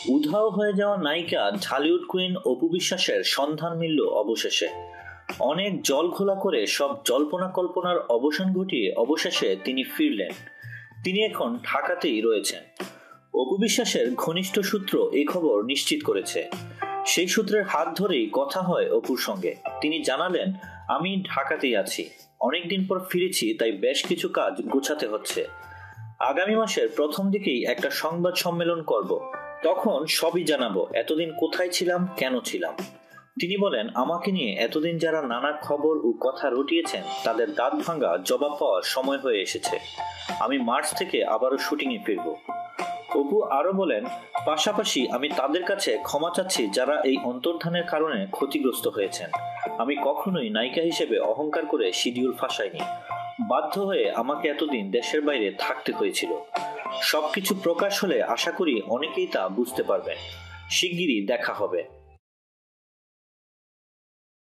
উধাও হয়ে যাওয়া নায়িকা ঢালিউড কুইন অপু বিশ্বাসের সন্ধান মিলল অবশেষে। অনেক জল ঘোলা করে সব জল্পনা কল্পনার অবসান ঘটিয়ে অবশেষে তিনি ফিরলেন। তিনি এখন ঢাকাতেই রয়েছেন। অপু বিশ্বাসের ঘনিষ্ঠ সূত্র এই খবর নিশ্চিত করেছে। সেই সূত্রের হাত ধরেই কথা হয় অপুর সঙ্গে। তিনি জানালেন, আমি ঢাকাতেই আছি, অনেকদিন পর ফিরেছি, তাই বেশ কিছু কাজ গোছাতে হচ্ছে। আগামী মাসের প্রথম দিকেই একটা সংবাদ সম্মেলন করব, তখন সবই জানাবো এতদিন কোথায় ছিলাম, কেন ছিলাম। তিনি বলেন, আমাকে নিয়ে এতদিন যারা নানা খবর ও কথা রটিয়েছেন তাদের দাঁত ভাঙা জবাব পাওয়ার সময় হয়ে এসেছে। আমি মার্চ থেকে আবারও শুটিংয়ে ফিরব। অপু আরো বলেন, পাশাপাশি আমি তাদের কাছে ক্ষমা চাচ্ছি যারা এই অন্তর্ধানের কারণে ক্ষতিগ্রস্ত হয়েছেন। আমি কখনোই নায়িকা হিসেবে অহংকার করে শিডিউল ফাঁসাইনি। বাধ্য হয়ে আমাকে এতদিন দেশের বাইরে থাকতে হয়েছিল। সবকিছু প্রকাশ হলে আশা করি অনেকেই তা বুঝতে পারবেন। শিগগিরই দেখা হবে।